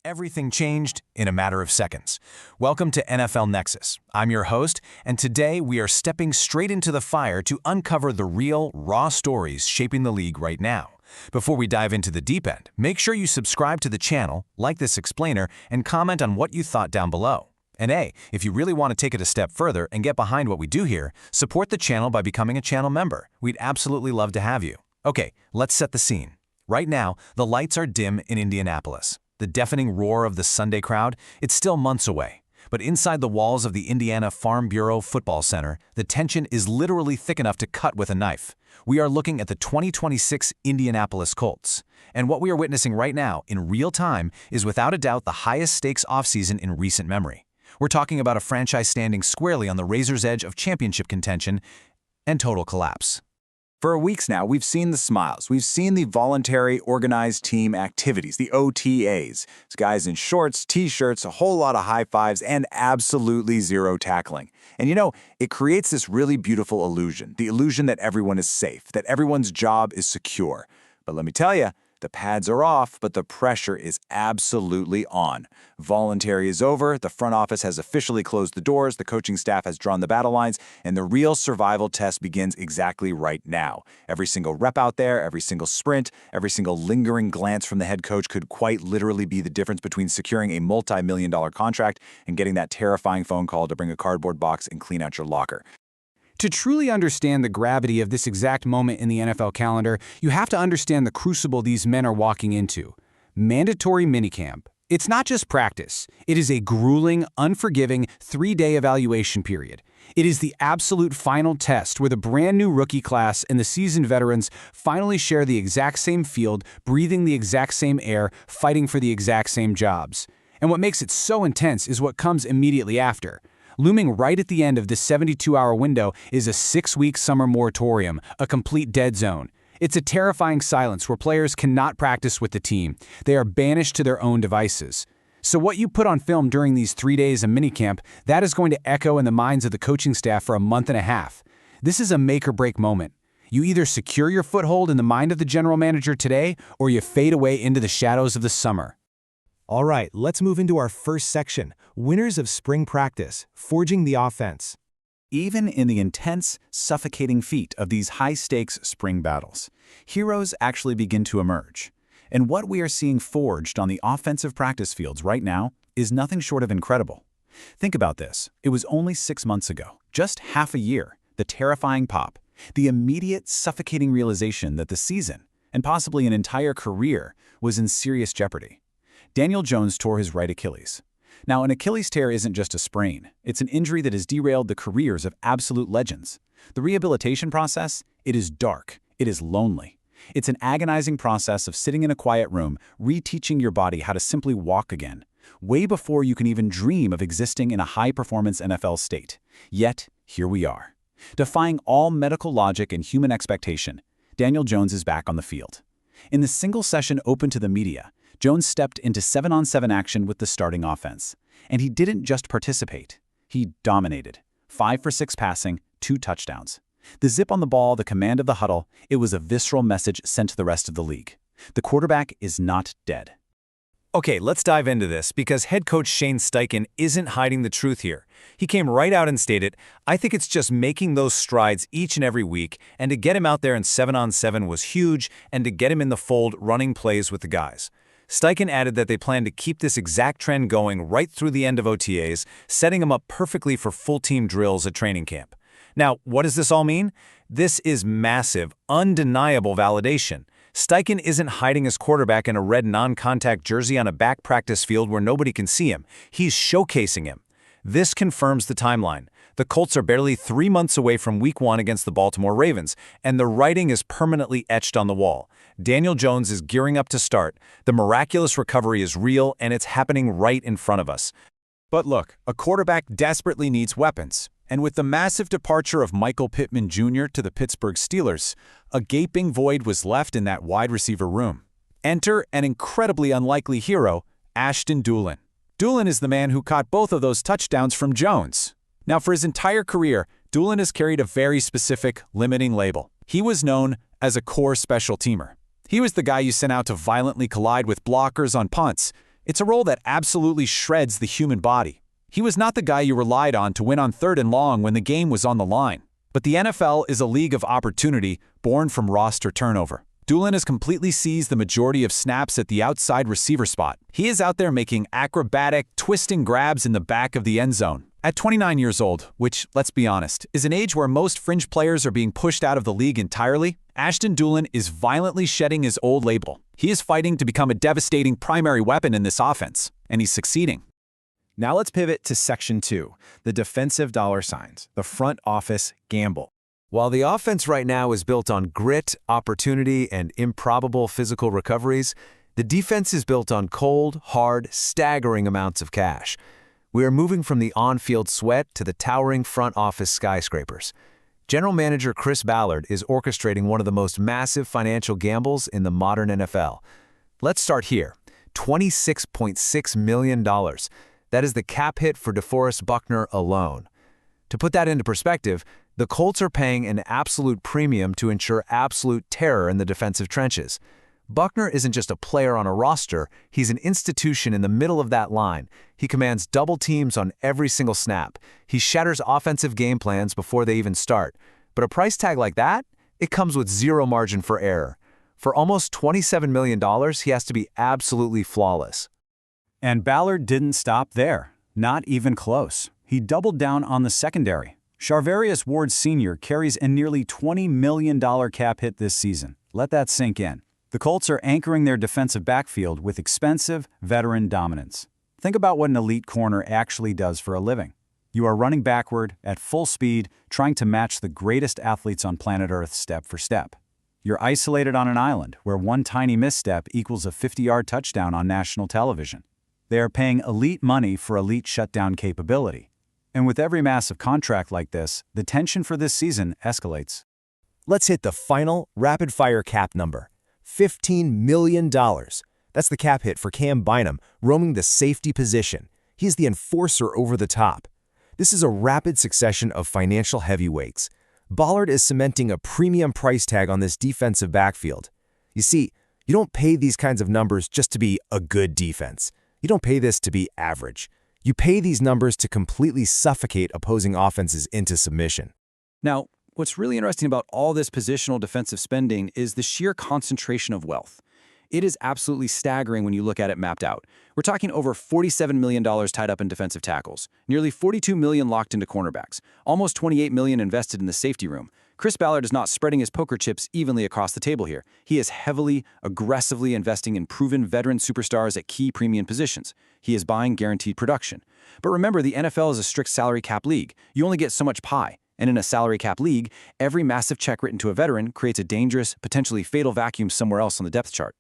Everything changed in a matter of seconds. Welcome to NFL Nexus. I'm your host, and today we are stepping straight into the fire to uncover the real, raw stories shaping the league right now. Before we dive into the deep end, make sure you subscribe to the channel, like this explainer, and comment on what you thought down below. And hey, if you really want to take it a step further and get behind what we do here, support the channel by becoming a channel member. We'd absolutely love to have you. Okay, let's set the scene. Right now, the lights are dim in Indianapolis. The deafening roar of the Sunday crowd, it's still months away. But inside the walls of the Indiana Farm Bureau Football Center, the tension is literally thick enough to cut with a knife. We are looking at the 2026 Indianapolis Colts. And what we are witnessing right now, in real time, is without a doubt the highest stakes offseason in recent memory. We're talking about a franchise standing squarely on the razor's edge of championship contention and total collapse. For weeks now, we've seen the smiles. We've seen the voluntary organized team activities, the OTAs. It's guys in shorts, t-shirts, a whole lot of high fives, and absolutely zero tackling. And you know, it creates this really beautiful illusion, the illusion that everyone is safe, that everyone's job is secure. But let me tell you, the pads are off, but the pressure is absolutely on. Voluntary is over, the front office has officially closed the doors, the coaching staff has drawn the battle lines, and the real survival test begins exactly right now. Every single rep out there, every single sprint, every single lingering glance from the head coach could quite literally be the difference between securing a multi-million-dollar contract and getting that terrifying phone call to bring a cardboard box and clean out your locker. To truly understand the gravity of this exact moment in the NFL calendar, you have to understand the crucible these men are walking into. Mandatory minicamp. It's not just practice. It is a grueling, unforgiving, 3-day evaluation period. It is the absolute final test where the brand new rookie class and the seasoned veterans finally share the exact same field, breathing the exact same air, fighting for the exact same jobs. And what makes it so intense is what comes immediately after. Looming right at the end of this 72-hour window is a 6-week summer moratorium, a complete dead zone. It's a terrifying silence where players cannot practice with the team. They are banished to their own devices. So what you put on film during these 3 days of minicamp, that is going to echo in the minds of the coaching staff for a month and a half. This is a make-or-break moment. You either secure your foothold in the mind of the general manager today, or you fade away into the shadows of the summer. All right, let's move into our first section, winners of spring practice, forging the offense. Even in the intense, suffocating feat of these high-stakes spring battles, heroes actually begin to emerge. And what we are seeing forged on the offensive practice fields right now is nothing short of incredible. Think about this. It was only 6 months ago, just half a year, the terrifying pop, the immediate, suffocating realization that the season, and possibly an entire career, was in serious jeopardy. Daniel Jones tore his right Achilles. Now, an Achilles tear isn't just a sprain. It's an injury that has derailed the careers of absolute legends. The rehabilitation process, it is dark. It is lonely. It's an agonizing process of sitting in a quiet room, reteaching your body how to simply walk again, way before you can even dream of existing in a high-performance NFL state. Yet, here we are. Defying all medical logic and human expectation, Daniel Jones is back on the field. In the single session open to the media, Jones stepped into 7-on-7 action with the starting offense. And he didn't just participate. He dominated. 5 for 6 passing, 2 touchdowns. The zip on the ball, the command of the huddle, it was a visceral message sent to the rest of the league. The quarterback is not dead. Okay, let's dive into this because head coach Shane Steichen isn't hiding the truth here. He came right out and stated, "I think it's just making those strides each and every week, and to get him out there in 7-on-7 was huge, and to get him in the fold running plays with the guys." Steichen added that they plan to keep this exact trend going right through the end of OTAs, setting them up perfectly for full-team drills at training camp. Now, what does this all mean? This is massive, undeniable validation. Steichen isn't hiding his quarterback in a red non-contact jersey on a back practice field where nobody can see him. He's showcasing him. This confirms the timeline. The Colts are barely 3 months away from Week 1 against the Baltimore Ravens, and the writing is permanently etched on the wall. Daniel Jones is gearing up to start. The miraculous recovery is real, and it's happening right in front of us. But look, a quarterback desperately needs weapons. And with the massive departure of Michael Pittman Jr. to the Pittsburgh Steelers, a gaping void was left in that wide receiver room. Enter an incredibly unlikely hero, Ashton Dulin. Dulin is the man who caught both of those touchdowns from Jones. Now, for his entire career, Dulin has carried a very specific, limiting label. He was known as a core special teamer. He was the guy you sent out to violently collide with blockers on punts. It's a role that absolutely shreds the human body. He was not the guy you relied on to win on 3rd and long when the game was on the line. But the NFL is a league of opportunity born from roster turnover. Dulin has completely seized the majority of snaps at the outside receiver spot. He is out there making acrobatic, twisting grabs in the back of the end zone. At 29 years old, which, let's be honest, is an age where most fringe players are being pushed out of the league entirely, Ashton Dulin is violently shedding his old label. He is fighting to become a devastating primary weapon in this offense, and he's succeeding. Now let's pivot to Section 2, the defensive dollar signs, the front office gamble. While the offense right now is built on grit, opportunity, and improbable physical recoveries, the defense is built on cold, hard, staggering amounts of cash. We are moving from the on-field sweat to the towering front office skyscrapers. General Manager Chris Ballard is orchestrating one of the most massive financial gambles in the modern NFL. Let's start here. $26.6 million. That is the cap hit for DeForest Buckner alone. To put that into perspective, the Colts are paying an absolute premium to ensure absolute terror in the defensive trenches. Buckner isn't just a player on a roster, he's an institution in the middle of that line. He commands double teams on every single snap. He shatters offensive game plans before they even start. But a price tag like that? It comes with zero margin for error. For almost $27 million, he has to be absolutely flawless. And Ballard didn't stop there. Not even close. He doubled down on the secondary. Charvarius Ward Sr. carries a nearly $20 million cap hit this season. Let that sink in. The Colts are anchoring their defensive backfield with expensive, veteran dominance. Think about what an elite corner actually does for a living. You are running backward, at full speed, trying to match the greatest athletes on planet Earth step for step. You're isolated on an island where one tiny misstep equals a 50-yard touchdown on national television. They are paying elite money for elite shutdown capability. And with every massive contract like this, the tension for this season escalates. Let's hit the final rapid-fire cap number. $15 million. That's the cap hit for Cam Bynum, roaming the safety position. He's the enforcer over the top. This is a rapid succession of financial heavyweights. Ballard is cementing a premium price tag on this defensive backfield. You see, you don't pay these kinds of numbers just to be a good defense. You don't pay this to be average. You pay these numbers to completely suffocate opposing offenses into submission. Now, what's really interesting about all this positional defensive spending is the sheer concentration of wealth. It is absolutely staggering when you look at it mapped out. We're talking over $47 million tied up in defensive tackles, nearly $42 million locked into cornerbacks, almost $28 million invested in the safety room. Chris Ballard is not spreading his poker chips evenly across the table here. He is heavily, aggressively investing in proven veteran superstars at key premium positions. He is buying guaranteed production. But remember, the NFL is a strict salary cap league. You only get so much pie. And in a salary cap league, every massive check written to a veteran creates a dangerous, potentially fatal vacuum somewhere else on the depth chart.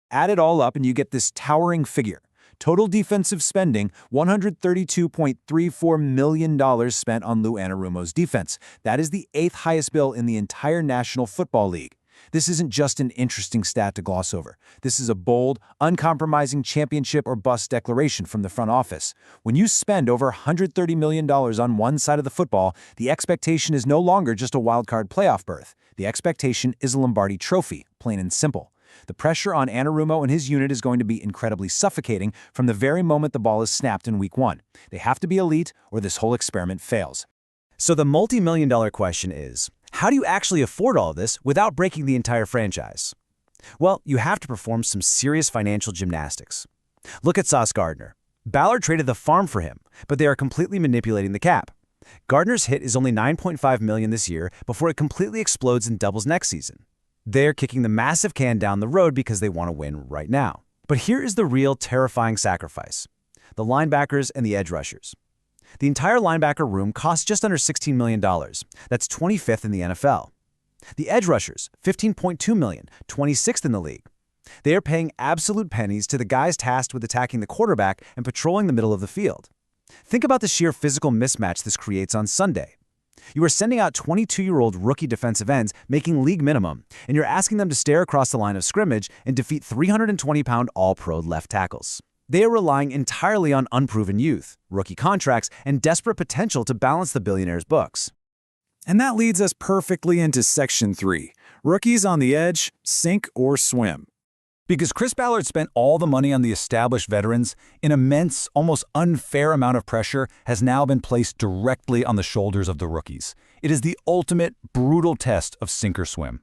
Add it all up and you get this towering figure. Total defensive spending, $132.34 million spent on Lou Anarumo's defense. That is the 8th highest bill in the entire National Football League. This isn't just an interesting stat to gloss over. This is a bold, uncompromising championship or bust declaration from the front office. When you spend over $130 million on one side of the football, the expectation is no longer just a wildcard playoff berth. The expectation is a Lombardi trophy, plain and simple. The pressure on Anarumo and his unit is going to be incredibly suffocating from the very moment the ball is snapped in Week 1. They have to be elite or this whole experiment fails. So the multi-million-dollar question is, how do you actually afford all of this without breaking the entire franchise? Well, you have to perform some serious financial gymnastics. Look at Sauce Gardner. Ballard traded the farm for him, but they are completely manipulating the cap. Gardner's hit is only $9.5 million this year before it completely explodes and doubles next season. They're kicking the massive can down the road because they want to win right now. But here is the real terrifying sacrifice: the linebackers and the edge rushers. The entire linebacker room costs just under $16 million. That's 25th in the NFL. The edge rushers, $15.2 million, 26th in the league. They are paying absolute pennies to the guys tasked with attacking the quarterback and patrolling the middle of the field. Think about the sheer physical mismatch this creates on Sunday. You are sending out 22-year-old rookie defensive ends making league minimum, and you're asking them to stare across the line of scrimmage and defeat 320-pound all-pro left tackles. They are relying entirely on unproven youth, rookie contracts, and desperate potential to balance the billionaire's books. And that leads us perfectly into Section 3, rookies on the edge, sink or swim. Because Chris Ballard spent all the money on the established veterans, an immense, almost unfair amount of pressure has now been placed directly on the shoulders of the rookies. It is the ultimate, brutal test of sink or swim.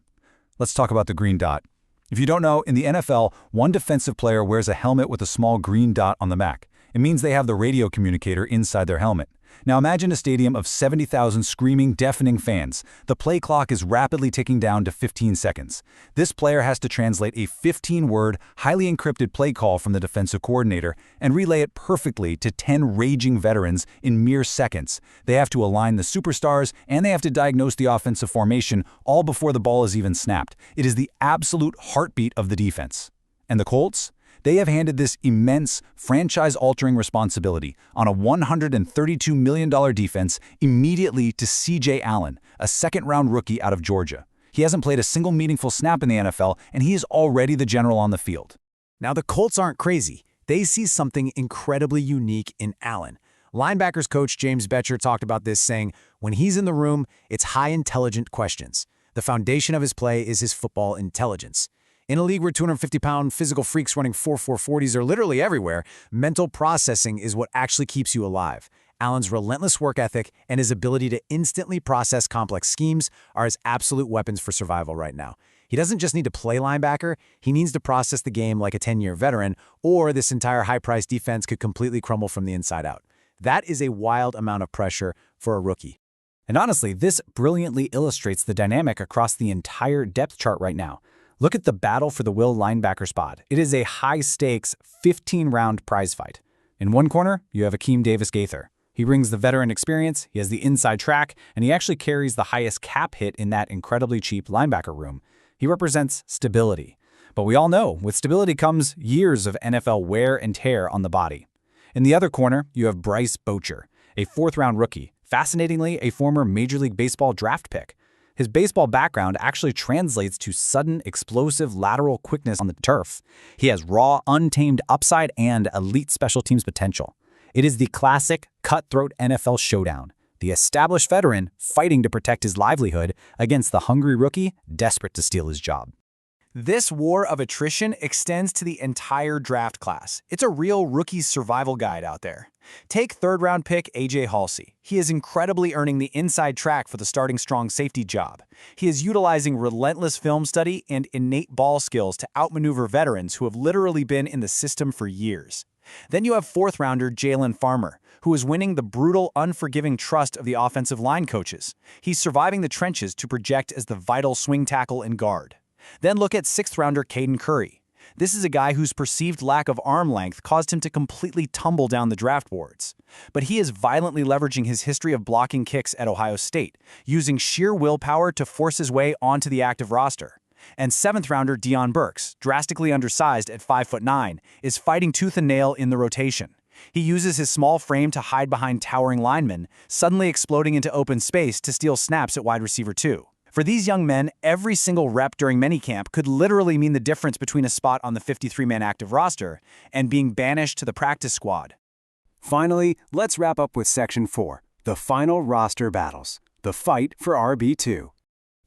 Let's talk about the green dot. If you don't know, in the NFL, one defensive player wears a helmet with a small green dot on the back. It means they have the radio communicator inside their helmet. Now imagine a stadium of 70,000 screaming, deafening fans. The play clock is rapidly ticking down to 15 seconds. This player has to translate a 15-word, highly encrypted play call from the defensive coordinator and relay it perfectly to 10 raging veterans in mere seconds. They have to align the superstars, and they have to diagnose the offensive formation all before the ball is even snapped. It is the absolute heartbeat of the defense. And the Colts? They have handed this immense, franchise-altering responsibility on a $132 million defense immediately to C.J. Allen, a second-round rookie out of Georgia. He hasn't played a single meaningful snap in the NFL, and he is already the general on the field. Now, the Colts aren't crazy. They see something incredibly unique in Allen. Linebackers coach James Bettcher talked about this, saying, when he's in the room, it's high-intelligent questions. The foundation of his play is his football intelligence. In a league where 250-pound physical freaks running 4.40s are literally everywhere, mental processing is what actually keeps you alive. Allen's relentless work ethic and his ability to instantly process complex schemes are his absolute weapons for survival right now. He doesn't just need to play linebacker, he needs to process the game like a 10-year veteran, or this entire high-priced defense could completely crumble from the inside out. That is a wild amount of pressure for a rookie. And honestly, this brilliantly illustrates the dynamic across the entire depth chart right now. Look at the battle for the will linebacker spot. It is a high-stakes, 15-round prize fight. In one corner, you have Akeem Davis-Gaither. He brings the veteran experience, he has the inside track, and he actually carries the highest cap hit in that incredibly cheap linebacker room. He represents stability. But we all know, with stability comes years of NFL wear and tear on the body. In the other corner, you have Bryce Boucher, a fourth-round rookie, fascinatingly a former Major League Baseball draft pick. His baseball background actually translates to sudden, explosive lateral quickness on the turf. He has raw, untamed upside and elite special teams potential. It is the classic, cutthroat NFL showdown. The established veteran fighting to protect his livelihood against the hungry rookie desperate to steal his job. This war of attrition extends to the entire draft class. It's a real rookie's survival guide out there. Take third-round pick A.J. Halsey. He is incredibly earning the inside track for the starting strong safety job. He is utilizing relentless film study and innate ball skills to outmaneuver veterans who have literally been in the system for years. Then you have fourth-rounder Jalen Farmer, who is winning the brutal, unforgiving trust of the offensive line coaches. He's surviving the trenches to project as the vital swing tackle and guard. Then look at sixth-rounder Caden Curry. This is a guy whose perceived lack of arm length caused him to completely tumble down the draft boards. But he is violently leveraging his history of blocking kicks at Ohio State, using sheer willpower to force his way onto the active roster. And seventh-rounder Deion Burks, drastically undersized at 5'9", is fighting tooth and nail in the rotation. He uses his small frame to hide behind towering linemen, suddenly exploding into open space to steal snaps at wide receiver 2. For these young men, every single rep during minicamp could literally mean the difference between a spot on the 53-man active roster and being banished to the practice squad. Finally, let's wrap up with Section 4, the final roster battles, the fight for RB2.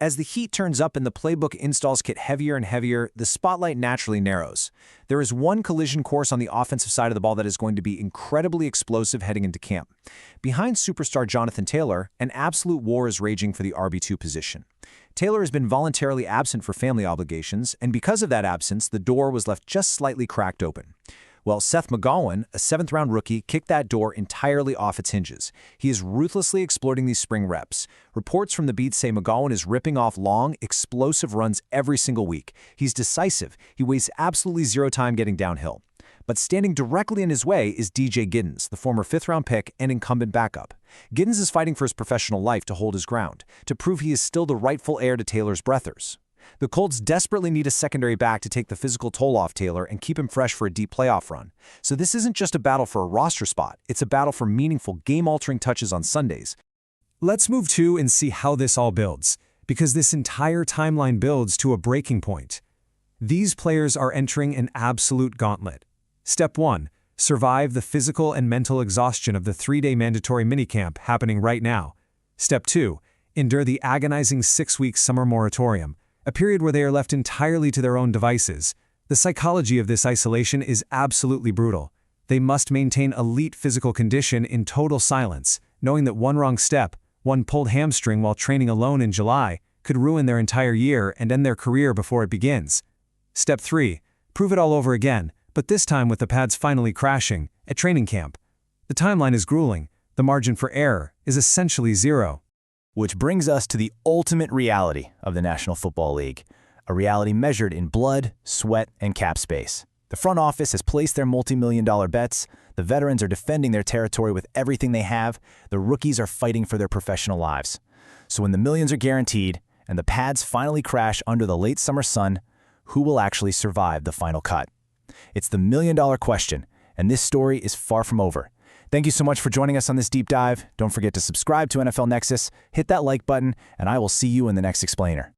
As the heat turns up and the playbook installs get heavier and heavier, the spotlight naturally narrows. There is one collision course on the offensive side of the ball that is going to be incredibly explosive heading into camp. Behind superstar Jonathan Taylor, an absolute war is raging for the RB2 position. Taylor has been voluntarily absent for family obligations, and because of that absence, the door was left just slightly cracked open. Well, Seth McGowan, a seventh-round rookie, kicked that door entirely off its hinges. He is ruthlessly exploiting these spring reps. Reports from the beat say McGowan is ripping off long, explosive runs every single week. He's decisive. He wastes absolutely zero time getting downhill. But standing directly in his way is DJ Giddens, the former fifth-round pick and incumbent backup. Giddens is fighting for his professional life to hold his ground, to prove he is still the rightful heir to Taylor's breathers. The Colts desperately need a secondary back to take the physical toll off Taylor and keep him fresh for a deep playoff run. So this isn't just a battle for a roster spot, it's a battle for meaningful game-altering touches on Sundays. Let's move to and see how this all builds, because this entire timeline builds to a breaking point. These players are entering an absolute gauntlet. Step 1. Survive the physical and mental exhaustion of the 3-day mandatory minicamp happening right now. Step 2. Endure the agonizing 6-week summer moratorium, a period where they are left entirely to their own devices. The psychology of this isolation is absolutely brutal. They must maintain elite physical condition in total silence, knowing that one wrong step, one pulled hamstring while training alone in July, could ruin their entire year and end their career before it begins. Step 3. Prove it all over again, but this time with the pads finally crashing, at training camp. The timeline is grueling. The margin for error is essentially zero. Which brings us to the ultimate reality of the National Football League, a reality measured in blood, sweat, and cap space. The front office has placed their multi-million-dollar bets, the veterans are defending their territory with everything they have, the rookies are fighting for their professional lives. So when the millions are guaranteed, and the pads finally crash under the late summer sun, who will actually survive the final cut? It's the million-dollar question, and this story is far from over. Thank you so much for joining us on this deep dive. Don't forget to subscribe to NFL Nexus, hit that like button, and I will see you in the next explainer.